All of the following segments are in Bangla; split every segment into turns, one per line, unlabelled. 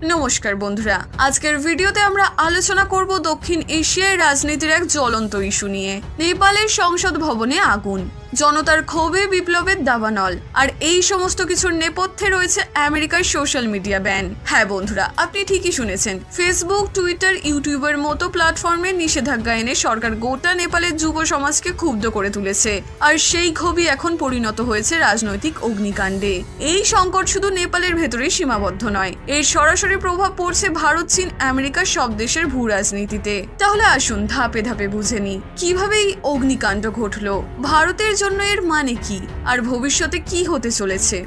নমস্কার বন্ধুরা, আজকের ভিডিওতে আমরা আলোচনা করব দক্ষিণ এশিয়ায় রাজনীতির এক জ্বলন্ত ইস্যু নিয়ে। নেপালের সংসদ ভবনে আগুন, জনতার ক্ষোভে বিপ্লবের দাবানল, আর এই সমস্ত কিছুর নেপথ্যে রয়েছে আমেরিকার সোশ্যাল মিডিয়া ব্যান। হ্যাঁ বন্ধুরা, আপনি ঠিকই শুনেছেন। ফেসবুক, টুইটার, ইউটিউবের মতো প্ল্যাটফর্মে নিষেধাজ্ঞা এনে সরকার গোটা নেপালের যুব সমাজকে ক্ষুব্ধ করে তুলেছে, আর সেই ক্ষোভই এখন পরিণত হয়েছে রাজনৈতিক অগ্নিকাণ্ডে। এই সংকট শুধু নেপালের ভেতরে সীমাবদ্ধ নয়, এর সরাসরি প্রভাব পড়ছে ভারত, চীন, আমেরিকার সব দেশের ভূ রাজনীতিতে। তাহলে আসুন ধাপে ধাপে বুঝে নিই কিভাবে এই অগ্নিকাণ্ড ঘটলো, ভারতের জন্য এর মানে কি, আর ভবিষ্যতে কি হতে চলেছে।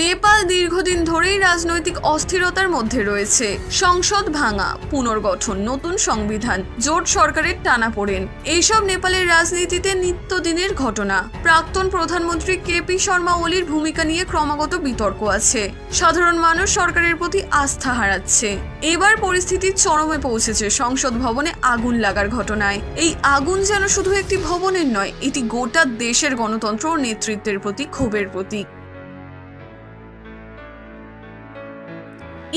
নেপাল দীর্ঘদিন ধরেই রাজনৈতিক অস্থিরতার মধ্যে রয়েছে। সংসদ ভাঙা, পুনর্গঠন, নতুন সংবিধান, জোট সরকারের টানাপোড়েন, এইসব নেপালের রাজনীতিতে নিত্যদিনের ঘটনা। প্রাক্তন প্রধানমন্ত্রী কেপি শর্মা ওলির ভূমিকা নিয়ে ক্রমাগত বিতর্ক আছে। সাধারণ মানুষ সরকারের প্রতি আস্থা হারাচ্ছে। এবার পরিস্থিতি চরমে পৌঁছেছে সংসদ ভবনে আগুন লাগার ঘটনায়। এই আগুন যেন শুধু একটি ভবনের নয়, এটি গোটা দেশের গণতন্ত্র ও নেতৃত্বের প্রতি ক্ষোভের প্রতীক।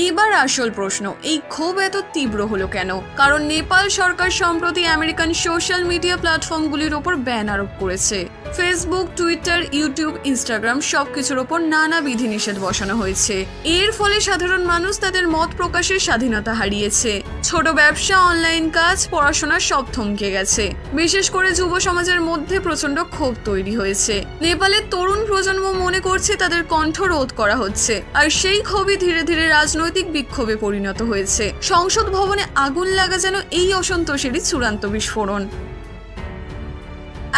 এবার আসল প্রশ্ন, এই ক্ষোভ এত তীব্র হলো কেন? কারণ নেপাল সরকার সম্প্রতি আমেরিকান সোশ্যাল মিডিয়া প্ল্যাটফর্মগুলির ওপর ব্যান আরোপ করেছে। ফেসবুক, টুইটার, ইউটিউব, ইনস্টাগ্রাম সবকিছুর ওপর নানা বিধিনিষেধ বসানো হয়েছে। এর ফলে সাধারণ মানুষ তাদের মত প্রকাশের স্বাধীনতা হারিয়েছে। ছোট ব্যবসা, অনলাইন কাজ, পড়াশোনা সব থমকে গেছে। বিশেষ করে যুব সমাজের মধ্যে প্রচন্ড ক্ষোভ তৈরি হয়েছে। নেপালের তরুণ প্রজন্ম মনে করছে তাদের কণ্ঠ রোধ করা হচ্ছে, আর সেই ক্ষোভই ধীরে ধীরে রাজনৈতিক বিক্ষোভে পরিণত হয়েছে। সংসদ ভবনে আগুন লাগা যেন এই অসন্তোষেরই চূড়ান্ত বিস্ফোরণ।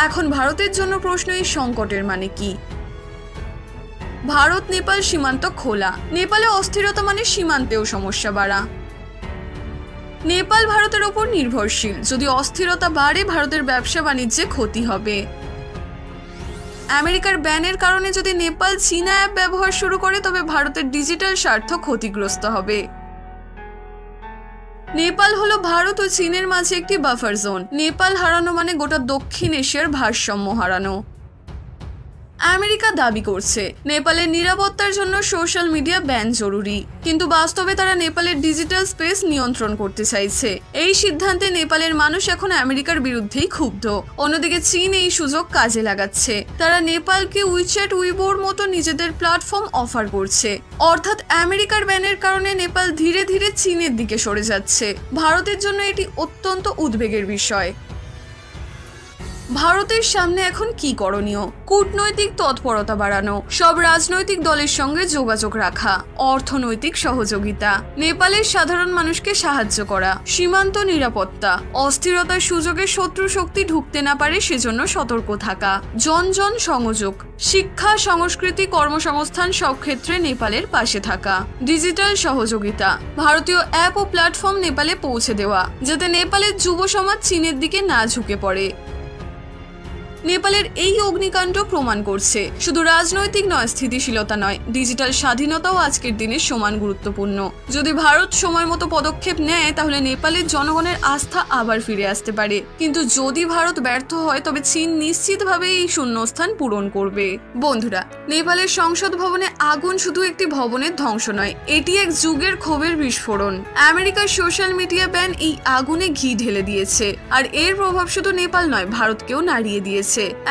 এখন ভারতের জন্য প্রশ্ন, এই সংকটের মানে কি? ভারত নেপাল সীমান্ত খোলা, নেপালে অস্থিরতা মানে সীমান্তেও সমস্যা বাড়া। নেপাল ভারতের ওপর নির্ভরশীল, যদি অস্থিরতা বাড়ে ভারতের ব্যবসা বাণিজ্যে ক্ষতি হবে। আমেরিকার ব্যানের কারণে যদি নেপাল চীনা অ্যাপ ব্যবহার শুরু করে তবে ভারতের ডিজিটাল স্বার্থ ক্ষতিগ্রস্ত হবে। নেপাল হলো ভারত ও চীনের মাঝে একটি বাফার জোন। নেপাল হারানো মানে গোটা দক্ষিণ এশিয়ার ভারসাম্য হারানো। আমেরিকা দাবি করছে নেপালের নিরাপত্তার জন্য সোশ্যাল মিডিয়া ব্যান জরুরি, কিন্তু বাস্তবে তারা নেপালের ডিজিটাল স্পেস নিয়ন্ত্রণ করতে চাইছে। এই সিদ্ধান্তে নেপালের মানুষ এখন আমেরিকার বিরুদ্ধেই ক্ষুব্ধ। অন্যদিকে চীন এই সুযোগ কাজে লাগাচ্ছে। তারা নেপালকে উইচ্যাট, উইবোর মতো নিজেদের প্ল্যাটফর্ম অফার করছে। অর্থাৎ আমেরিকার ব্যানের কারণে নেপাল ধীরে ধীরে চীনের দিকে সরে যাচ্ছে। ভারতের জন্য এটি অত্যন্ত উদ্বেগের বিষয়। ভারতের সামনে এখন কি করণীয়? কূটনৈতিক তৎপরতা বাড়ানো, সব রাজনৈতিক দলের সঙ্গে যোগাযোগ রাখা, অর্থনৈতিক সহযোগিতা, নেপালের সাধারণ মানুষকে সাহায্য করা, সীমান্ত নিরাপত্তা, অস্থিরতার সুযোগে শত্রু শক্তি ঢুকতে না পারে সেজন্য সতর্ক থাকা, জন জন সংযোগ, শিক্ষা, সংস্কৃতি, কর্মসংস্থান সব ক্ষেত্রে নেপালের পাশে থাকা, ডিজিটাল সহযোগিতা, ভারতীয় অ্যাপ ও প্ল্যাটফর্ম নেপালে পৌঁছে দেওয়া, যাতে নেপালের যুব সমাজ চীনের দিকে না ঝুঁকে পড়ে। নেপালের এই অগ্নিকাণ্ড প্রমাণ করছে শুধু রাজনৈতিক নয়, স্থিতিশীলতা নয়, ডিজিটাল স্বাধীনতাও আজকের দিনে সমান গুরুত্বপূর্ণ। যদি ভারত সময় মতো পদক্ষেপ নেয় তাহলে নেপালের জনগণের আস্থা আবার ফিরে আসতে পারে, কিন্তু যদি ভারত ব্যর্থ হয় তবে চীন নিশ্চিতভাবে এই শূন্যস্থান পূরণ করবে। বন্ধুরা, নেপালের সংসদ ভবনে আগুন শুধু একটি ভবনের ধ্বংস নয়, এটি এক যুগের ক্ষোভের বিস্ফোরণ। আমেরিকার সোশ্যাল মিডিয়া ব্যান এই আগুনে ঘি ঢেলে দিয়েছে, আর এর প্রভাব শুধু নেপাল নয়, ভারতকেও নাড়িয়ে দিয়েছে।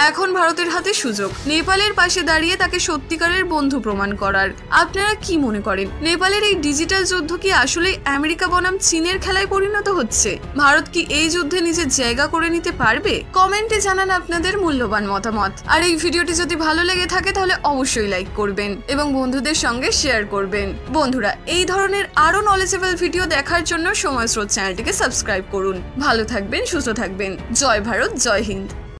এখন ভারতের হাতে সুযোগ নেপালের পাশে দাঁড়িয়ে তাকে সত্যিকারের বন্ধু প্রমাণ করার। আপনারা কি মনে করেন, নেপালের এই ডিজিটাল যুদ্ধ কি আসলে আমেরিকা বনাম চীনের খেলায় পরিণত হচ্ছে? ভারত কি এই যুদ্ধে নিজের জায়গা করে নিতে পারবে? কমেন্টে জানান আপনাদের মূল্যবান মতামত। আর এই ভিডিওটি যদি ভালো লেগে থাকে তাহলে অবশ্যই লাইক করবেন এবং বন্ধুদের সঙ্গে শেয়ার করবেন। বন্ধুরা, এই ধরনের আরো নলেজেবল ভিডিও দেখার জন্য সময় স্রোত চ্যানেলটিকে সাবস্ক্রাইব করুন। ভালো থাকবেন, সুস্থ থাকবেন। জয় ভারত, জয় হিন্দ।